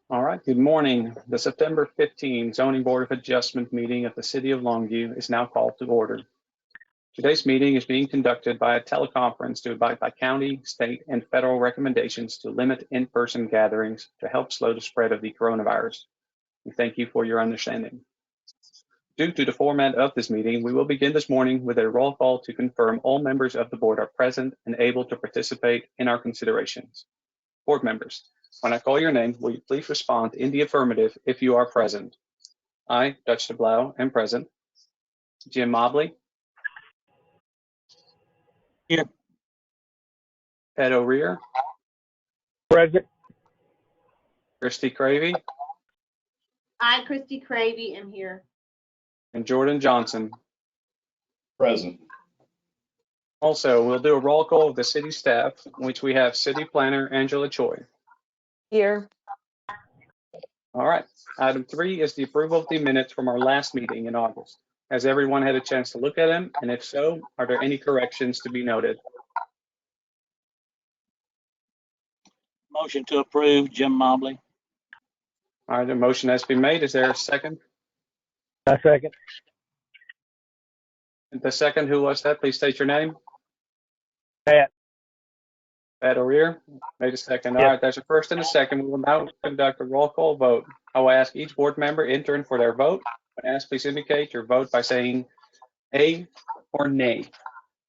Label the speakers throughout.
Speaker 1: All right, good morning. The September 15 Zoning Board of Adjustment meeting of the City of Longview is now called to order. Today's meeting is being conducted by a teleconference to abide by county, state, and federal recommendations to limit in-person gatherings to help slow the spread of the coronavirus. We thank you for your understanding. Due to the format of this meeting, we will begin this morning with a roll call to confirm all members of the board are present and able to participate in our considerations. Board members, when I call your name, will you please respond in the affirmative if you are present? I, Dutch de Blauw, am present. Jim Mobley?
Speaker 2: Here.
Speaker 1: Pat O'Rear?
Speaker 2: Present.
Speaker 1: Christy Cravey?
Speaker 3: I, Christy Cravey, am here.
Speaker 1: And Jordan Johnson?
Speaker 4: Present.
Speaker 1: Also, we'll do a roll call of the city staff, in which we have City Planner Angela Choi.
Speaker 5: Here.
Speaker 1: All right. Item 3 is the approval of the minutes from our last meeting in August. Has everyone had a chance to look at them? And if so, are there any corrections to be noted?
Speaker 2: Motion to approve, Jim Mobley.
Speaker 1: All right, the motion has been made. Is there a second?
Speaker 2: I second.
Speaker 1: And the second, who was that? Please state your name.
Speaker 2: Pat.
Speaker 1: Pat O'Rear made a second. All
Speaker 2: Yes.
Speaker 1: right, there's a first and a second. We will now conduct a roll call vote. I will ask each board member in turn for their vote. When asked, please indicate your vote by saying A or nay.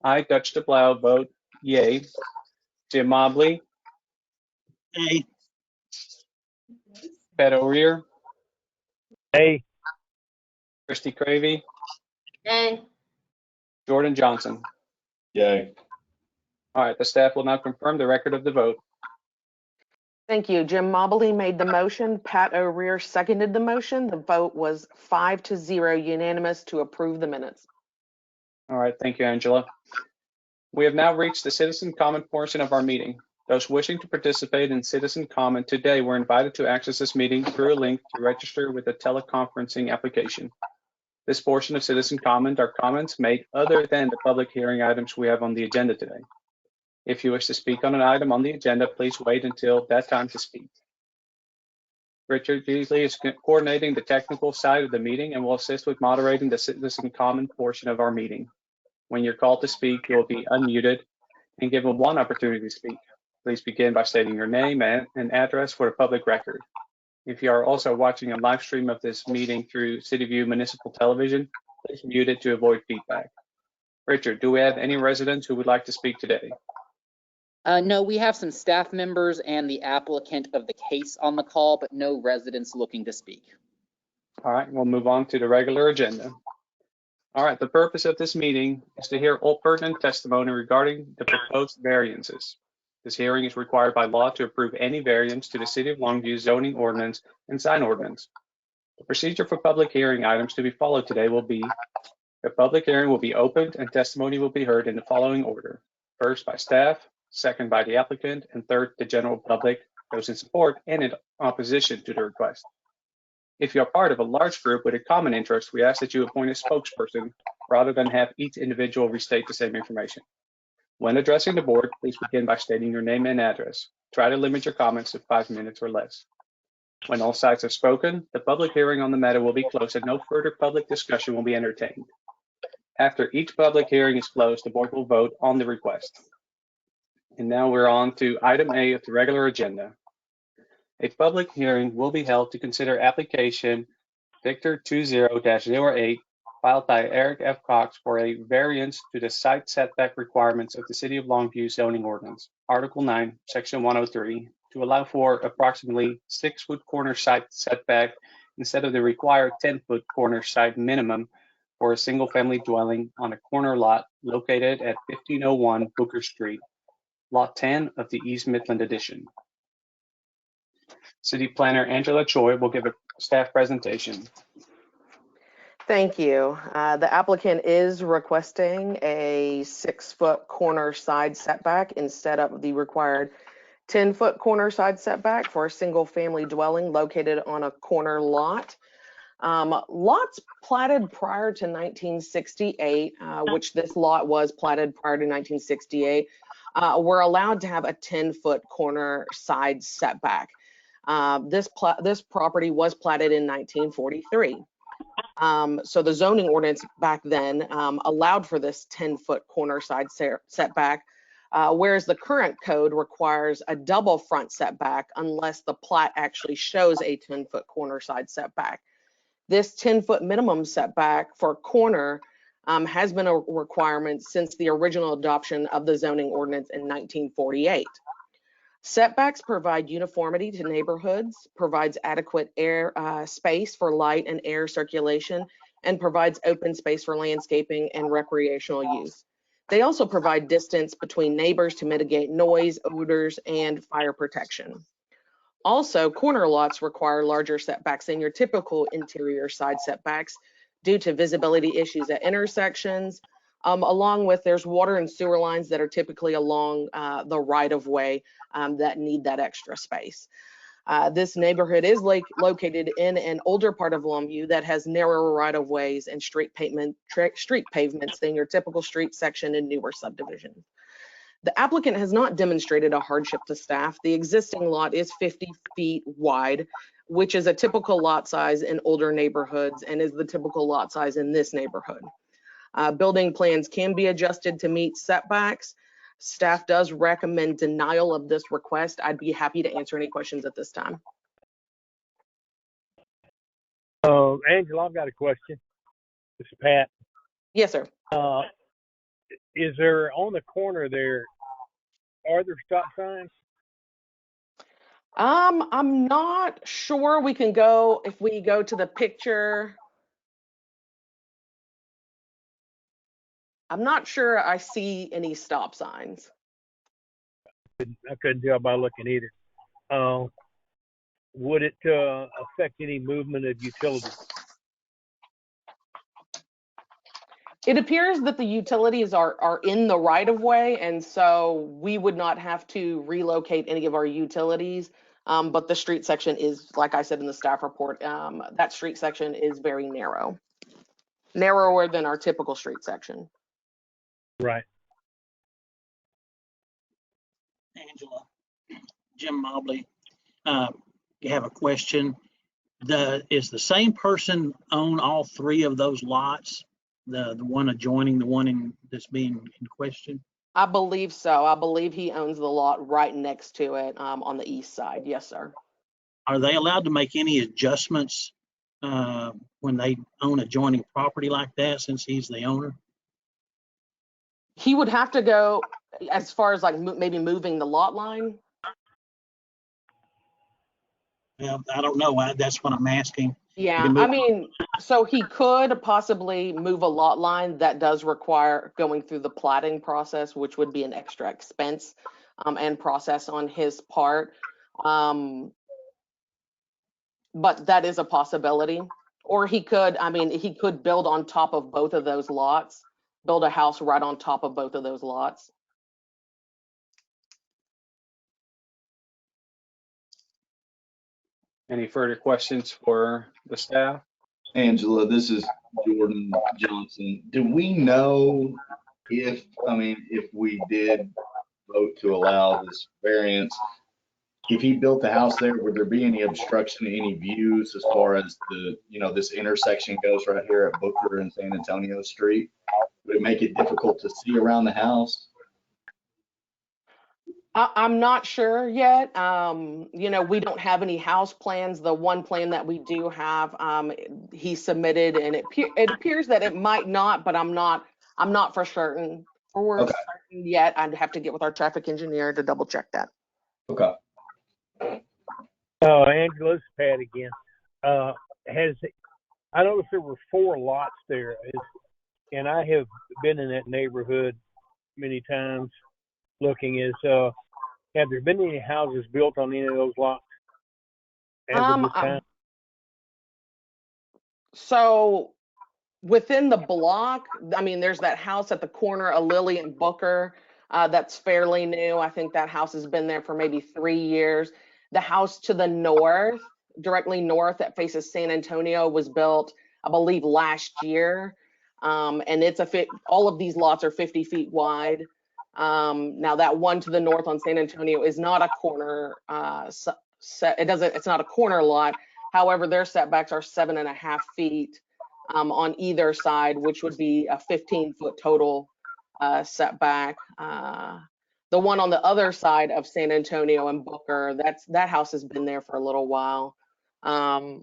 Speaker 1: I, Dutch de Blauw, vote yay. Jim Mobley,
Speaker 2: A.
Speaker 1: Pat O'Rear,
Speaker 2: A.
Speaker 1: Christy Cravey,
Speaker 3: A.
Speaker 1: Jordan Johnson.
Speaker 4: Yay.
Speaker 1: All right, the staff will now confirm the record of the vote.
Speaker 5: Thank you. Jim Mobley made the motion. Pat O'Rear seconded the motion. The vote was 5-0 unanimous to approve the minutes.
Speaker 1: All right, thank you, Angela. We have now reached the citizen comment portion of our meeting. Those wishing to participate in citizen comment today were invited to access this meeting through a link to register with the teleconferencing application. This portion of citizen comment are comments made other than the public hearing items we have on the agenda today. If you wish to speak on an item on the agenda, please wait until that time to speak. Richard Beasley is coordinating the technical side of the meeting and will assist with moderating the citizen comment portion of our meeting. When you're called to speak, you will be unmuted and given one opportunity to speak. Please begin by stating your name and address for the public record. If you are also watching a live stream of this meeting through CityView Municipal Television, please mute it to avoid feedback. Richard, do we have any residents who would like to speak today?
Speaker 6: No, we have some staff members and the applicant of the case on the call, but no residents looking to speak.
Speaker 1: All right, we'll move on to the regular agenda. All right, the purpose of this meeting is to hear all pertinent testimony regarding the proposed variances. This hearing is required by law to approve any variance to the City of Longview Zoning Ordinance and Sign Ordinance. The procedure for public hearing items to be followed today will be: the public hearing will be opened and testimony will be heard in the following order. First by staff, second by the applicant, and third the general public, those in support and in opposition to the request. If you are part of a large group with a common interest, we ask that you appoint a spokesperson rather than have each individual restate the same information. When addressing the board, please begin by stating your name and address. Try to limit your comments to 5 minutes or less. When all sides have spoken, the public hearing on the matter will be closed and no further public discussion will be entertained. After each public hearing is closed, the board will vote on the request. And now we're on to item A of the regular agenda. A public hearing will be held to consider application Victor 20-08 filed by Erich F for a variance to the site setback requirements of the City of Longview Zoning Ordinance, Article 9, Section 103, to allow for approximately 6-foot corner side setback instead of the required 10-foot corner side minimum for a single-family dwelling on a corner lot located at 1501 Booker Street, Lot 10 of the East Midland Edition. City Planner Angela Choi will give a staff presentation.
Speaker 5: Thank you. The applicant is requesting a 6-foot corner side setback instead of the required 10-foot corner side setback for a single-family dwelling located on a corner lot. Lots platted prior to 1968, which this lot was platted prior to 1968, were allowed to have a 10-foot corner side setback. This property was platted in 1943. So the zoning ordinance back then allowed for this 10-foot corner side setback, whereas the current code requires a double front setback unless the plat actually shows a 10-foot corner side setback. This 10-foot minimum setback for corner has been a requirement since the original adoption of the zoning ordinance in 1948. Setbacks provide uniformity to neighborhoods, provides adequate air space for light and air circulation, and provides open space for landscaping and recreational use. They also provide distance between neighbors to mitigate noise, odors, and fire protection. Also, corner lots require larger setbacks than your typical interior side setbacks due to visibility issues at intersections, along with there's water and sewer lines that are typically along the right-of-way that need that extra space. This neighborhood is located in an older part of Longview that has narrower right-of-ways and street pavements than your typical street section in newer subdivisions. The applicant has not demonstrated a hardship to staff. The existing lot is 50 feet wide, which is a typical lot size in older neighborhoods and is the typical lot size in this neighborhood. Building plans can be adjusted to meet setbacks. Staff does recommend denial of this request. I'd be happy to answer any questions at this time.
Speaker 2: Angela, I've got a question. This is Pat.
Speaker 5: Yes, sir.
Speaker 2: Is there on the corner there, are there stop signs?
Speaker 5: I'm not sure. We can go, if we go to the picture. I'm not sure I see any stop signs.
Speaker 2: I couldn't tell by looking either. Would it affect any movement of utilities?
Speaker 5: It appears that the utilities are in the right of way, and so we would not have to relocate any of our utilities. But the street section is, like I said in the staff report, that street section is very narrow, narrower than our typical street section.
Speaker 2: Right.
Speaker 7: Angela, Jim Mobley, you have a question. Is the same person own all three of those lots? The one adjoining the one that's being in question?
Speaker 5: I believe so. I believe he owns the lot right next to it on the east side. Yes, sir.
Speaker 7: Are they allowed to make any adjustments when they own adjoining property like that, since he's the owner?
Speaker 5: He would have to go as far as like maybe moving the lot line.
Speaker 7: Well, I don't know. That's what I'm asking.
Speaker 5: Yeah, I mean, so he could possibly move a lot line. That does require going through the platting process, which would be an extra expense and process on his part. But that is a possibility. Or he could, I mean, he could build on top of both of those lots, build a house right on top of both of those lots.
Speaker 1: Any further questions for the staff?
Speaker 4: Angela, this is Jordan Johnson. Do we know if we did vote to allow this variance, if he built the house there, would there be any obstruction to any views as far as the, this intersection goes right here at Booker and San Antonio Street? Would it make it difficult to see around the house?
Speaker 5: I'm not sure yet. We don't have any house plans. The one plan that we do have, he submitted, and it appears that it might not, but I'm not for certain. Certain yet. I'd have to get with our traffic engineer to double check that.
Speaker 4: Okay.
Speaker 2: Angela, this is Pat again. I noticed there were 4 lots there, and I have been in that neighborhood many times looking have there been any houses built on any of those lots?
Speaker 5: So within the block, I mean, there's that house at the corner of Lily and Booker. That's fairly new. I think that house has been there for maybe 3 years. The house to the north, directly north that faces San Antonio, was built, I believe, last year. And all of these lots are 50 feet wide. Now that one to the north on San Antonio is not a corner it's not a corner lot. However, their setbacks are 7.5 feet on either side, which would be a 15-foot total setback. The one on the other side of San Antonio and Booker, that house has been there for a little while. But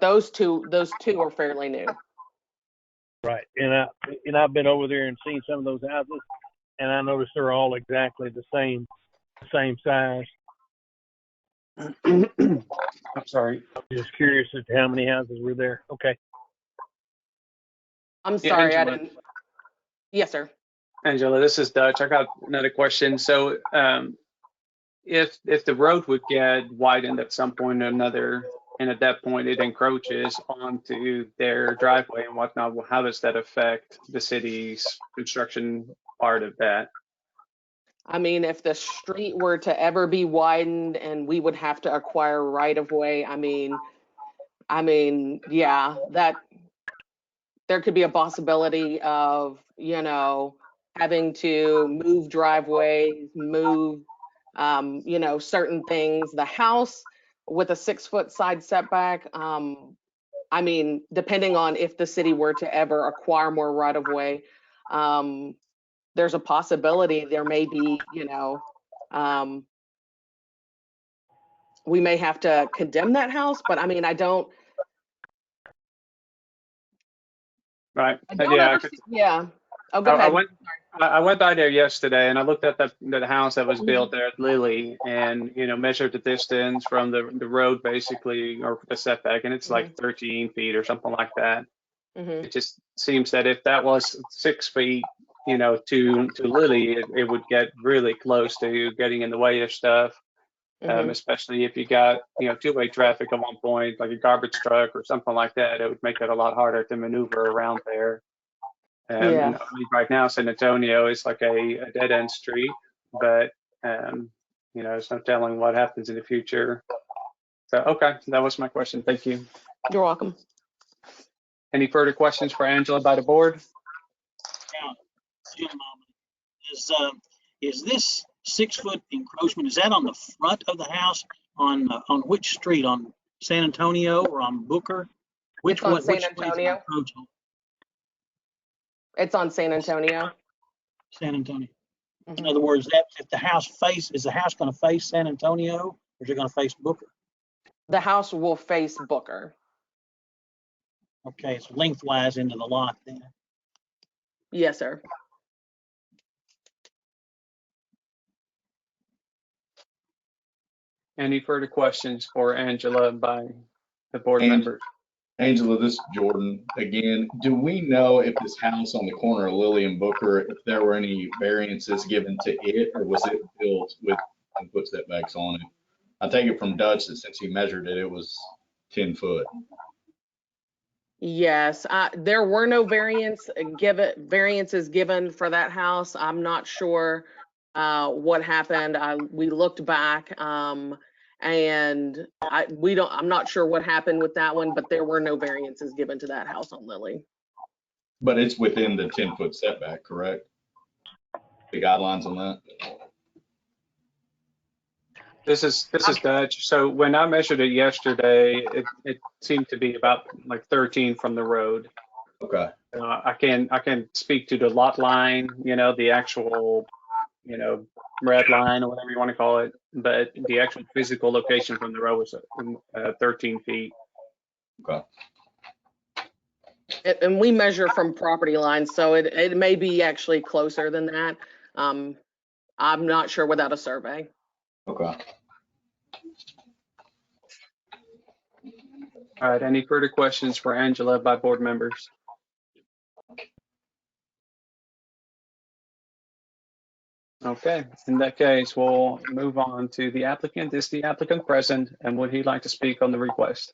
Speaker 5: those two are fairly new.
Speaker 2: Right. And I've been over there and seen some of those houses, and I noticed they're all exactly the same size.
Speaker 1: I'm sorry.
Speaker 2: I'm just curious as to how many houses were there. Okay.
Speaker 5: I'm
Speaker 1: Yeah,
Speaker 5: sorry, I
Speaker 1: Angela.
Speaker 5: didn't. Yes, sir.
Speaker 1: Angela, this is Dutch. I got another question. So if the road would get widened at some point or another, and at that point it encroaches onto their driveway and whatnot, well, how does that affect the city's construction part of that?
Speaker 5: I mean, if the street were to ever be widened and we would have to acquire right of way, I mean, yeah, that there could be a possibility of, having to move driveways, move, certain things. The house with a 6-foot side setback, I mean, depending on if the city were to ever acquire more right of way, there's a possibility there may be, we may have to condemn that house, but I mean, I don't
Speaker 1: Right.
Speaker 5: ever see, yeah. Oh, go ahead.
Speaker 1: I went by there yesterday and I looked at the house that was built there at Lily and, measured the distance from the road basically, or the setback, and it's like 13 feet or something like that. It just seems that if that was 6 feet, to Lily, it would get really close to getting in the way of stuff. Especially if you got, two-way traffic at one point, like a garbage truck or something like that, it would make it a lot harder to maneuver around there. And right now, San Antonio is like a dead-end street, but, there's no telling what happens in the future. So, okay, that was my question. Thank you.
Speaker 5: You're welcome.
Speaker 1: Any further questions for Angela by the board?
Speaker 7: Now, Jim, is this 6-foot encroachment, is that on the front of the house on which street, on San Antonio or on Booker?
Speaker 5: It's on San Antonio. It's on San Antonio.
Speaker 7: San Antonio. In other words, if the house is the house going to face San Antonio, or is it going to face Booker?
Speaker 5: The house will face Booker.
Speaker 7: Okay, it's lengthwise into the lot then.
Speaker 5: Yes, sir.
Speaker 1: Any further questions for Angela by the board members?
Speaker 4: Angela, this is Jordan again. Do we know if this house on the corner of Lily and Booker, if there were any variances given to it, or was it built with 10-foot setbacks on it? I take it from Dutch that since he measured it, it was 10 foot.
Speaker 5: Yes, there were no variances given for that house. I'm not sure what happened. We looked back, and I'm not sure what happened with that one, but there were no variances given to that house on Lily.
Speaker 4: But it's within the 10-foot setback, correct? The guidelines on that?
Speaker 1: This is Dutch. So when I measured it yesterday, it seemed to be about like 13 from the road.
Speaker 4: Okay.
Speaker 1: I can speak to the lot line, the actual, red line or whatever you want to call it, but the actual physical location from the road was 13 feet.
Speaker 4: Okay.
Speaker 5: And we measure from property lines, so it may be actually closer than that. I'm not sure without a survey.
Speaker 4: Okay.
Speaker 1: All right. Any further questions for Angela by board members? Okay. In that case, we'll move on to the applicant. Is the applicant present, and would he like to speak on the request?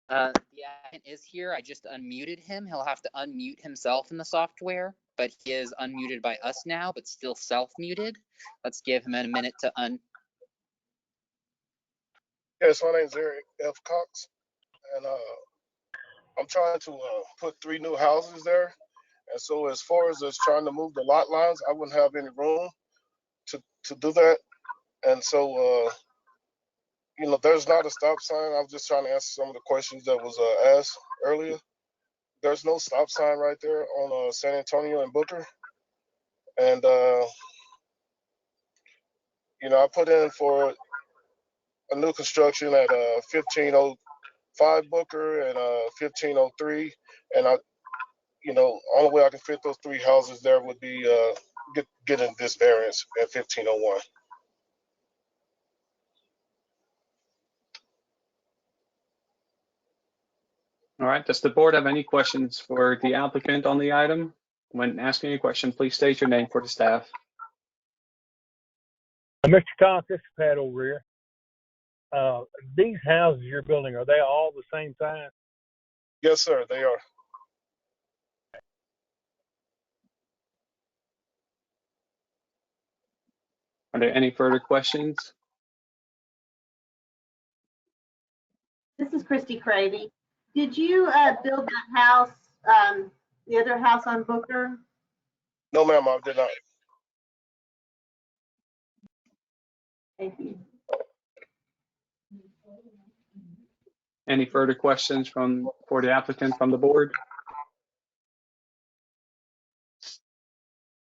Speaker 6: The applicant is here. I just unmuted him. He'll have to unmute himself in the software, but he is unmuted by us now, but still self-muted. Let's give him a minute to
Speaker 8: Yes, my name's Erich F. Cox, and I'm trying to put 3 new houses there. And so as far as us trying to move the lot lines, I wouldn't have any room to do that. And so, there's not a stop sign. I was just trying to answer some of the questions that was asked earlier. There's no stop sign right there on San Antonio and Booker. And, I put in for a new construction at 1505 Booker and 1503. And only way I can fit those 3 houses there would be getting this variance at 1501.
Speaker 1: All right, does the board have any questions for the applicant on the item? When asking a question, please state your name for the staff.
Speaker 2: Mr. Cox, this is Pat over here. These houses you're building, are they all the same size?
Speaker 8: Yes, sir, they are.
Speaker 1: Are there any further questions?
Speaker 3: This is Christy Cravey. Did you build that house, the other house on Booker?
Speaker 8: No, ma'am, I did not.
Speaker 3: Thank you.
Speaker 1: Any further questions for the applicant from the board?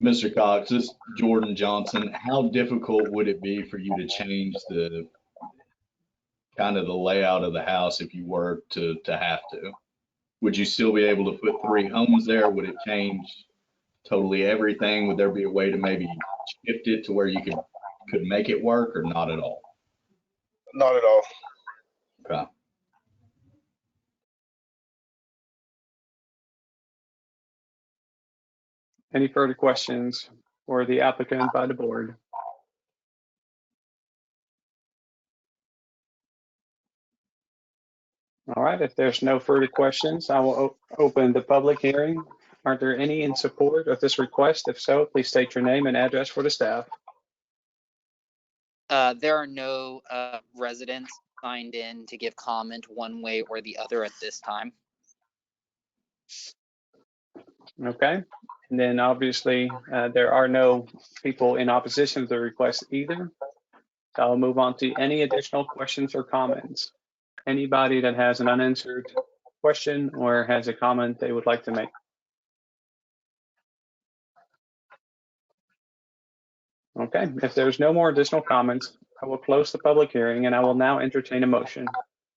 Speaker 4: Mr. Cox, this is Jordan Johnson. How difficult would it be for you to change the kind of the layout of the house if you were to have to? Would you still be able to put 3 homes there? Would it change totally everything? Would there be a way to maybe shift it to where you could make it work, or not at all?
Speaker 8: Not at all.
Speaker 4: Okay.
Speaker 1: Any further questions for the applicant by the board? All right, if there's no further questions, I will open the public hearing. Are there any in support of this request? If so, please state your name and address for the staff.
Speaker 6: There are no residents signed in to give comment one way or the other at this time.
Speaker 1: Okay, and then obviously there are no people in opposition to the request either. So I'll move on to any additional questions or comments. Anybody that has an unanswered question or has a comment they would like to make. Okay, if there's no more additional comments, I will close the public hearing and I will now entertain a motion.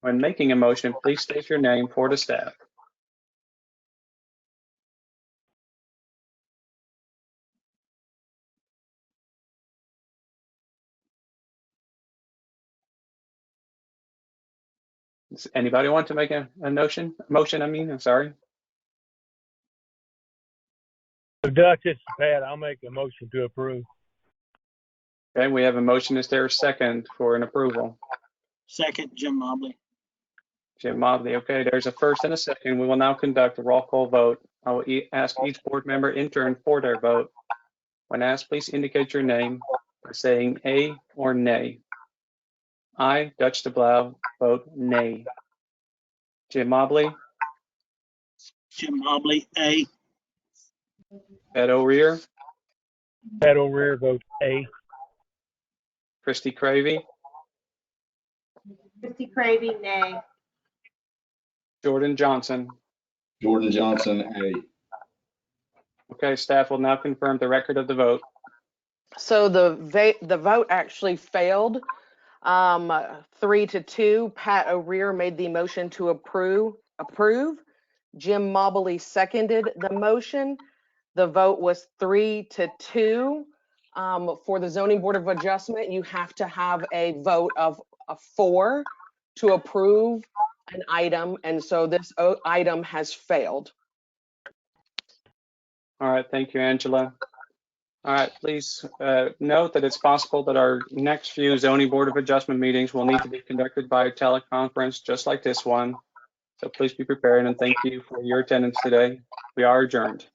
Speaker 1: When making a motion, please state your name for the staff. Does anybody want to make a motion? I'm sorry.
Speaker 2: So Dutch, this is Pat. I'll make a motion to approve.
Speaker 1: Okay, we have a motion. Is there a second for an approval?
Speaker 7: Second, Jim Mobley.
Speaker 1: Jim Mobley. Okay, there's a first and a second. We will now conduct a roll call vote. I will ask each board member in turn for their vote. When asked, please indicate your name by saying A or nay. I, Dutch DeBlau, vote nay. Jim Mobley,
Speaker 7: Jim Mobley, A.
Speaker 1: Ed O'Rear,
Speaker 2: Pat O'Rear votes A.
Speaker 1: Christy Cravey,
Speaker 3: Christy Cravey, nay.
Speaker 1: Jordan Johnson.
Speaker 4: Jordan Johnson, A.
Speaker 1: Okay, staff will now confirm the record of the vote.
Speaker 5: So the vote actually failed. 3-2. Pat O'Rear made the motion to approve. Jim Mobley seconded the motion. The vote was 3-2. For the Zoning Board of Adjustment, you have to have a vote of 4 to approve an item, and so this item has failed.
Speaker 1: All right, thank you, Angela. All right, please note that it's possible that our next few Zoning Board of Adjustment meetings will need to be conducted by a teleconference just like this one. So please be prepared, and thank you for your attendance today. We are adjourned.